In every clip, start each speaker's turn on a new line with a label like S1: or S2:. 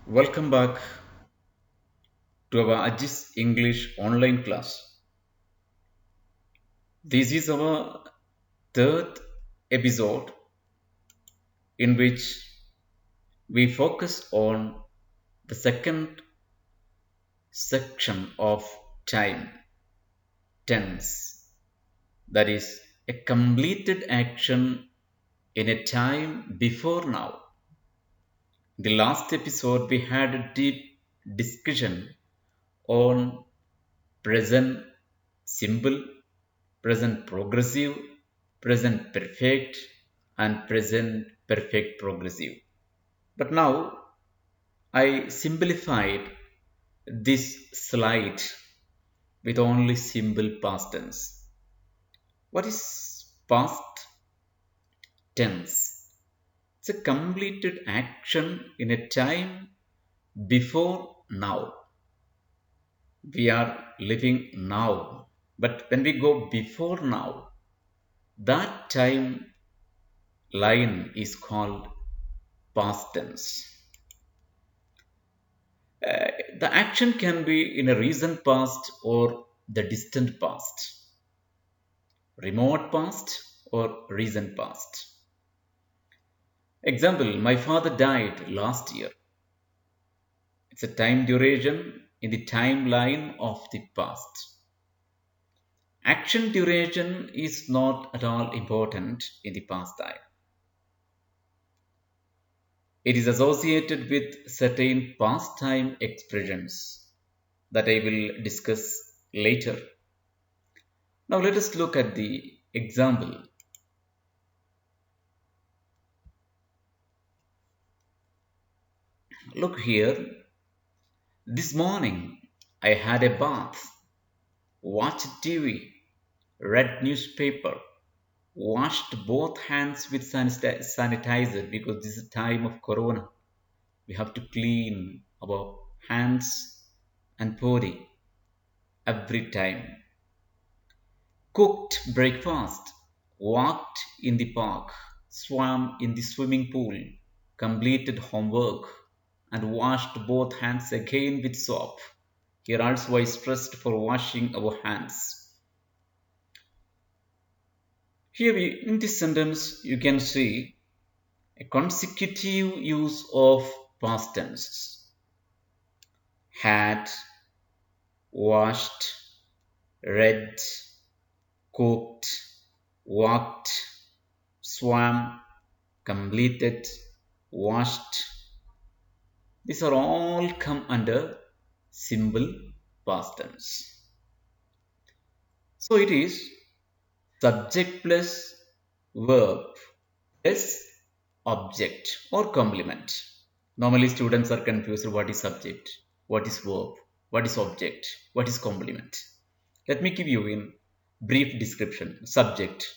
S1: Welcome back to our Ajis English online class. This is our third episode in which we focus on the second section of time tense, that is, a completed action in a time before now. In the last episode, we had a deep discussion on present simple, present progressive, present perfect, and present perfect progressive. But now I simplified this slide with only simple past tense. What is past tense? It's a completed action in a time before now. We are living now. But when we go before now, that time line is called past tense. The action can be in a recent past or the distant past, remote past or recent past. Example, my father died last year. It's a time duration in the timeline of the past. Action duration is not at all important in the past time. It is associated with certain past time expressions that I will discuss later. Now let us look at the example. Look here. This morning I had a bath, watched TV, read newspaper, washed both hands with sanitizer because this is time of corona. We have to clean our hands and body every time. Cooked breakfast, walked in the park, swam in the swimming pool, completed homework, and washed both hands again with soap. Here also I stressed for washing our hands. Here in this sentence you can see a consecutive use of past tenses. Had, washed, read, cooked, walked, swam, completed, washed. These are all come under simple past tense. So it is subject plus verb plus object or complement. Normally students are confused what is subject, what is verb, what is object, what is complement. Let me give you in brief description. Subject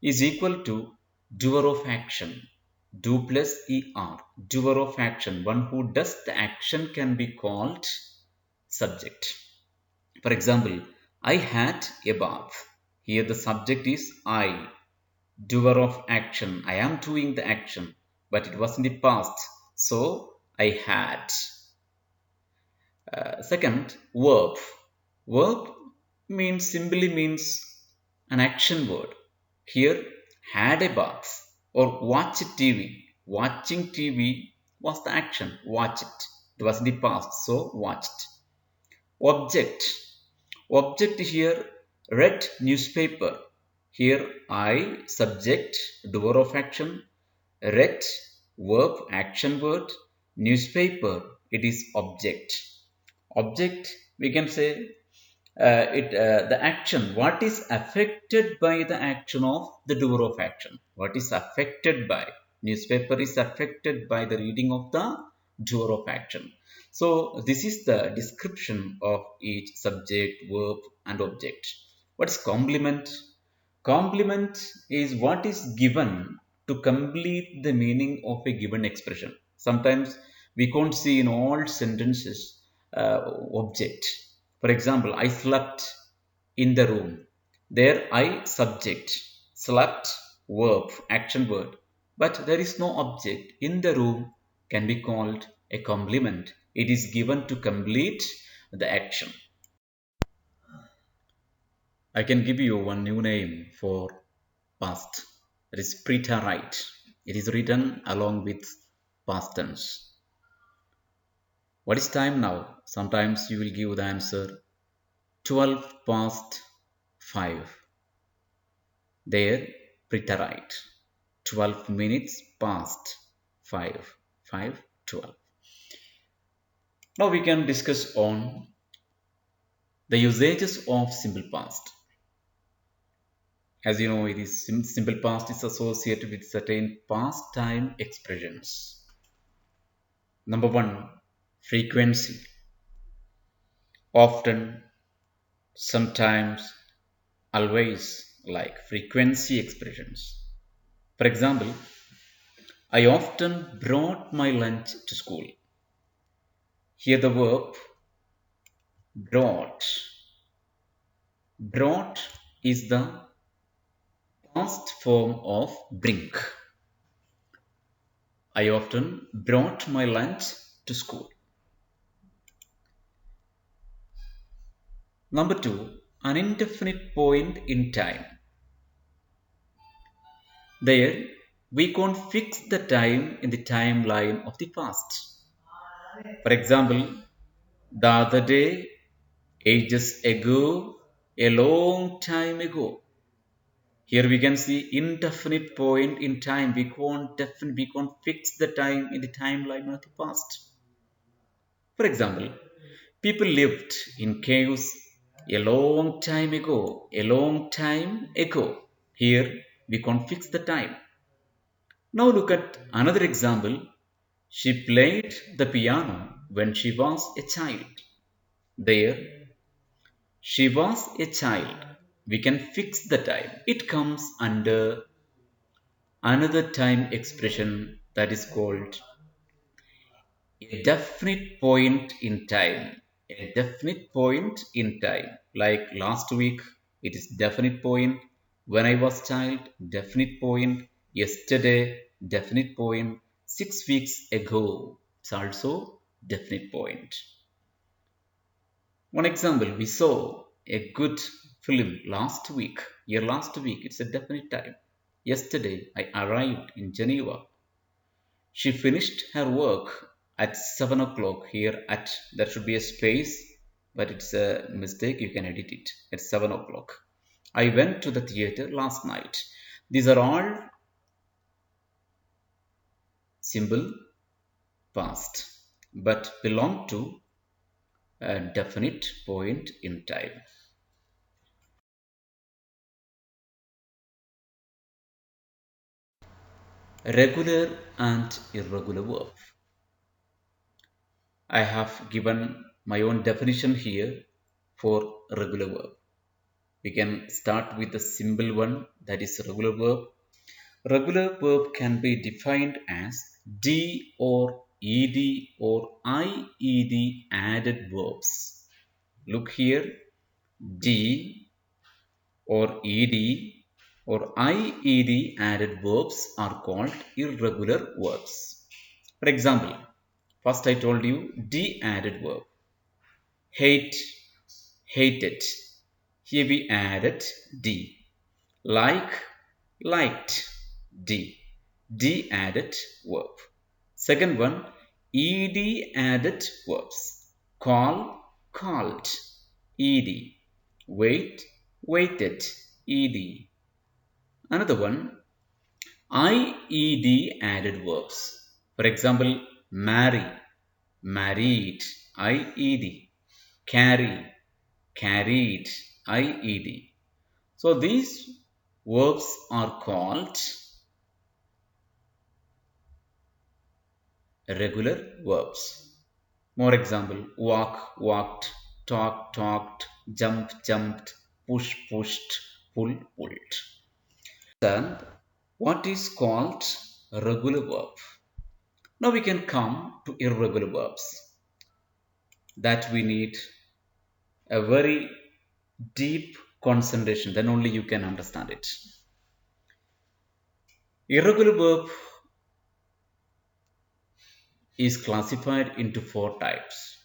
S1: is equal to doer of action. Do plus er. Doer of action. One who does the action can be called subject. For example, I had a bath. Here the subject is I. Doer of action. I am doing the action, but it was in the past. So I had. Second, verb. Verb means simply means an action word. Here, had a bath or watch TV. Watching TV was the action. Watch it. It was in the past, so watched. Object. Object here, read newspaper. Here, I, subject, doer of action, read, verb, action word, newspaper, it is object. Object, we can say the action, what is affected by the action of the doer of action. What is affected by? Newspaper is affected by the reading of the doer of action. So this is the description of each subject, verb and object. What is complement? Complement is what is given to complete the meaning of a given expression. Sometimes we can't see in all sentences object. For example, I slept in the room. There I subject. Slept verb, action word. But there is no object. In the room can be called a complement. It is given to complete the action. I can give you one new name for past. That is preterite. It is written along with past tense. What is time now? Sometimes you will give the answer 12 past 5. There, preterite. 12 minutes past 5. 5, 12. Now we can discuss on the usages of simple past. As you know, it is simple past is associated with certain past time expressions. Number one, frequency. Often, sometimes, always, like frequency expressions. For example, I often brought my lunch to school. Here the verb brought. Brought is the past form of bring. I often brought my lunch to school. Number two, an indefinite point in time. There, we can't fix the time in the timeline of the past. For example, the other day, ages ago, a long time ago. Here we can see indefinite point in time. We can't fix the time in the timeline of the past. For example, people lived in caves a long time ago. A long time ago. Here we can't fix the time. Now look at another example. She played the piano when she was a child. There, she was a child. We can fix the time. It comes under another time expression that is called a definite point in time. A definite point in time. Like last week, it is definite point. When I was child, definite point. Yesterday, definite point. 6 weeks ago, it's also definite point. One example, we saw a good film last week. Here last week, it's a definite time. Yesterday, I arrived in Geneva. She finished her work at 7 o'clock. Here at there should be a space, but it's a mistake. You can edit it at 7 o'clock. I went to the theater last night. These are all simple past, but belong to a definite point in time. Regular and irregular verb. I have given my own definition here for regular verb. We can start with the simple one, that is regular verb. Regular verb can be defined as D or ED or IED added verbs. Look here, D or ED or IED added verbs are called irregular verbs. For example, first I told you D added verb. Hate, hated. Here we added D. Like, liked. D. D added verb. Second one, ed added verbs. Call, called. Ed. Wait, waited. Ed. Another one, ied added verbs. For example, marry, married. Ied. Carry, carried. Ied. So these verbs are called regular verbs. More example, walk, walked, talk, talked, jump, jumped, push, pushed, pull, pulled. Then what is called a regular verb? Now we can come to irregular verbs that we need a very deep concentration, then only you can understand it. Irregular verb is classified into four types.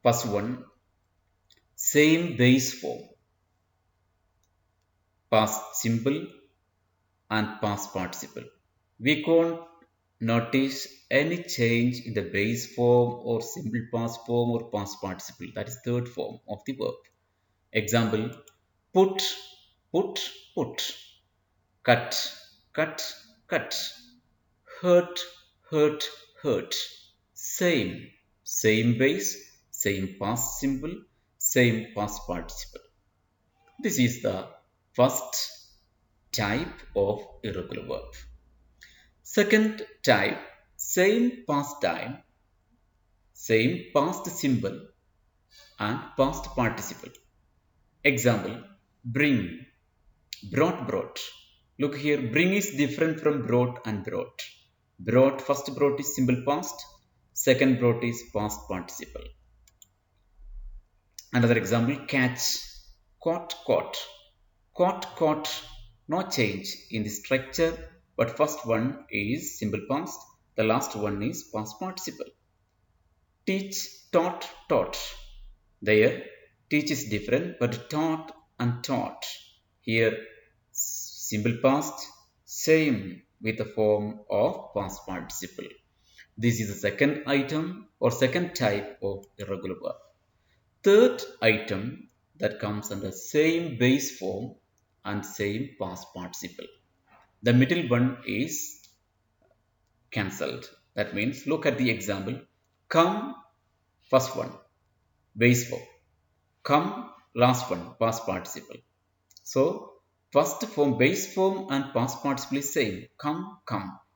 S1: First one, same base form, past simple and past participle. We can't notice any change in the base form or simple past form or past participle. That is third form of the verb. Example, put, put, put, cut, cut, cut, hurt, hurt, hurt. Same, same base, same past simple, same past participle. This is the first type of irregular verb. Second type, same past time, same past symbol and past participle. Example, bring, brought. Look here, bring is different from brought and brought. First brought is simple past, second brought is past participle. Another example, catch, caught. No change in the structure, but first one is simple past, the last one is past participle. Teach, taught. There, teach is different, but taught and taught. Here, simple past, same with the form of past participle. This is the second item or second type of irregular verb. Third item that comes under same base form and same past participle. The middle one is cancelled. That means look at the example. Come, first one, base form. Come, last one, past participle. So, first form, base form and past participle is same. Come.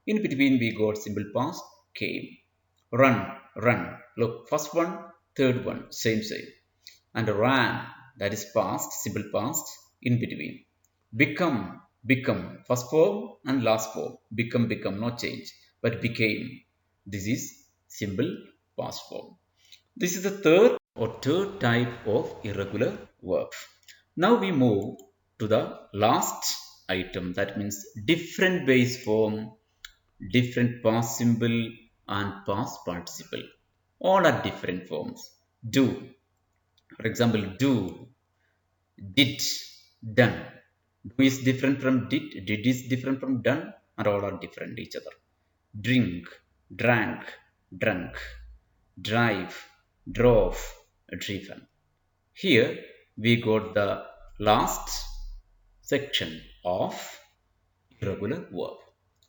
S1: In between we got simple past, came. Run. Look, first one, third one, same. And ran, that is past, simple past, in between. Become, first form and last form. Become, no change, but became. This is simple past form. This is the third type of irregular verb. Now we move to the last item, that means different base form, different past symbol and past participle. All are different forms. Do, for example, do, did, done. Do is different from did is different from done, and all are different each other. Drink, drank, drunk, drive, drove, driven. Here we got the last section of irregular verb.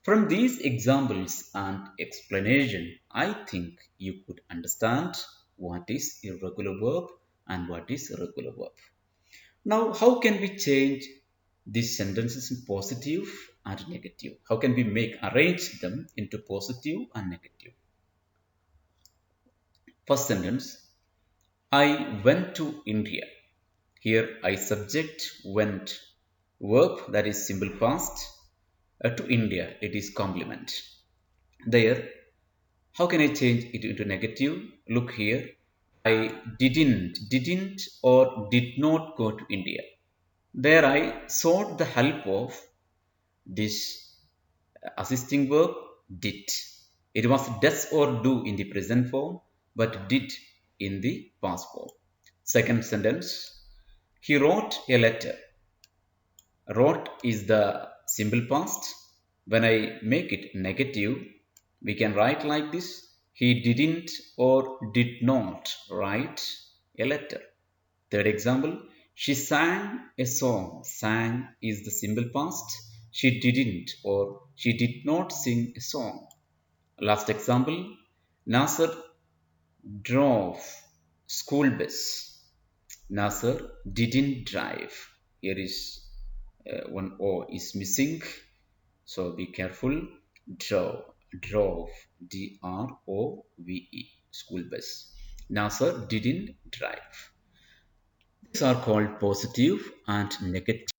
S1: From these examples and explanation, I think you could understand what is irregular verb and what is regular verb. Now, how can we change these sentences in positive and negative? How can we arrange them into positive and negative? First sentence, I went to India. Here, I subject went, verb that is simple past, to India, it is complement. There, how can I change it into negative? Look here, I didn't or did not go to India. There I sought the help of this assisting verb did. It was does or do in the present form, but did in the past form. Second sentence, he wrote a letter. Wrote is the simple past. When I make it negative, we can write like this. He didn't or did not write a letter. Third example, she sang a song. Sang is the simple past. She didn't or she did not sing a song. Last example, Nasser drove school bus. Nasser didn't drive. Here is one O is missing. So be careful. Drove, D-R-O-V-E, school bus. Nasser didn't drive. These are called positive and negative.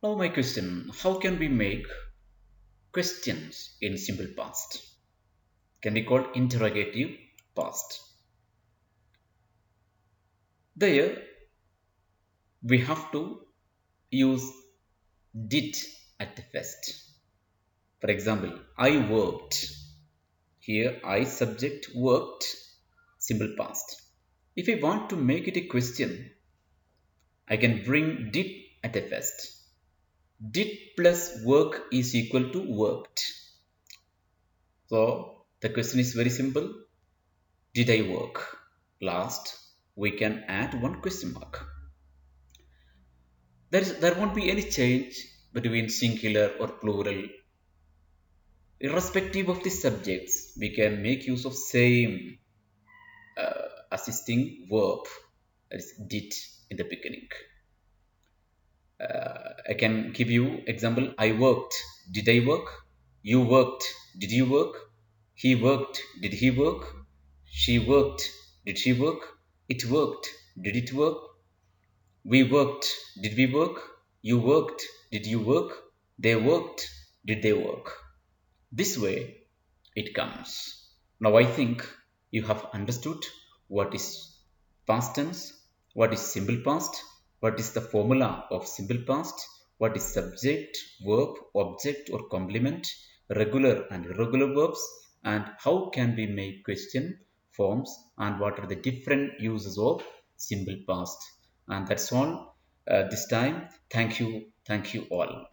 S1: Now my question, how can we make questions in simple past? Can be called interrogative past. There we have to use did at the first. For example, I worked. Here, I subject worked, simple past. If I want to make it a question, I can bring did at the first. Did plus work is equal to worked. So the question is very simple. Did I work? Last, we can add one question mark. There won't be any change between singular or plural. Irrespective of the subjects, we can make use of same assisting verb, that is did in the beginning. I can give you example. I worked. Did I work? You worked. Did you work? He worked. Did he work? She worked. Did she work? It worked. Did it work? We worked. Did we work? You worked. Did you work? They worked. Did they work? This way it comes. Now I think you have understood what is past tense, what is simple past, what is the formula of simple past, what is subject, verb, object or complement, regular and irregular verbs, and how can we make question forms and what are the different uses of simple past. And that's all this time. Thank you all.